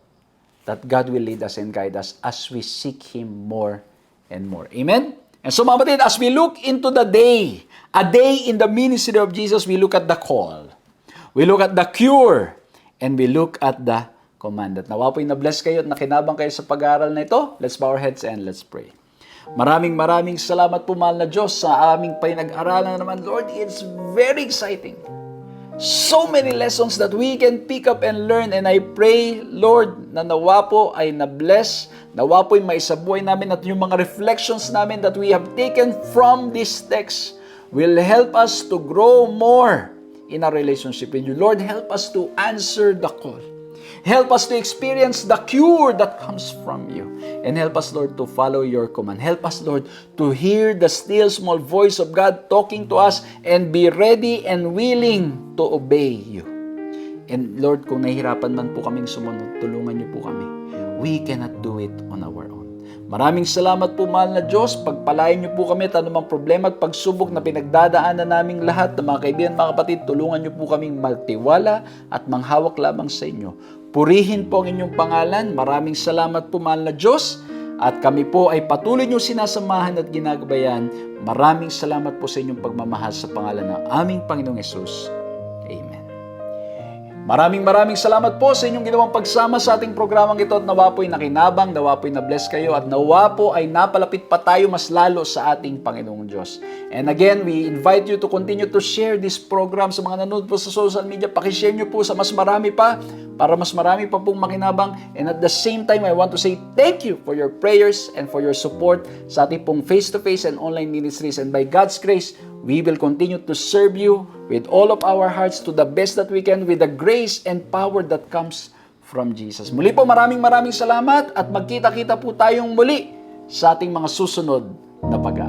[SPEAKER 1] that God will lead us and guide us as we seek Him more and more. Amen? And so mga kapatid, as we look into the day, a day in the ministry of Jesus, we look at the call, we look at the cure, and we look at the command. At nawa po'y na-bless kayo at nakinabang kayo sa pag-aaral na ito. Let's bow our heads and let's pray. Maraming salamat po, mahal na Diyos, sa aming pinag-aralan naman. Lord, it's very exciting. So many lessons that we can pick up and learn. And I pray, Lord, na nawa po ay na-bless, nawa po ay maisabuhay namin at yung mga reflections namin that we have taken from this text will help us to grow more in our relationship with you. Lord, help us to answer the call. Help us to experience the cure that comes from you. And help us, Lord, to follow your command. Help us, Lord, to hear the still small voice of God talking to us and be ready and willing to obey you. And Lord, kung nahihirapan man po kaming sumunod, tulungan niyo po kami. We cannot do it on our own. Maraming salamat po, mahal na Diyos. Pagpalain niyo po kami at anumang problema at pagsubok na pinagdadaanan naming lahat ng mga kaibigan, mga kapatid, tulungan niyo po kaming magtiwala at manghawak lamang sa inyo. Purihin po ang inyong pangalan. Maraming salamat po, mahal na Diyos. At kami po ay patuloy niyo sinasamahan at ginagabayan. Maraming salamat po sa inyong pagmamahal sa pangalan ng aming Panginoong Hesus. Amen. Maraming salamat po sa inyong ginawang pagsama sa ating programang ito at nawa po'y nakinabang, nawa po'y na-bless kayo at nawa po ay napalapit pa tayo mas lalo sa ating Panginoong Diyos. And again, we invite you to continue to share this program sa mga nanonood po sa social media. Pakishare nyo po sa mas marami pa para mas marami pa pong makinabang. And at the same time, I want to say thank you for your prayers and for your support sa ating pong face-to-face and online ministries. And by God's grace, We will continue to serve you with all of our hearts to the best that we can with the grace and power that comes from Jesus. Muli po, maraming salamat at magkita-kita po tayong muli sa ating mga susunod na pag-aaral.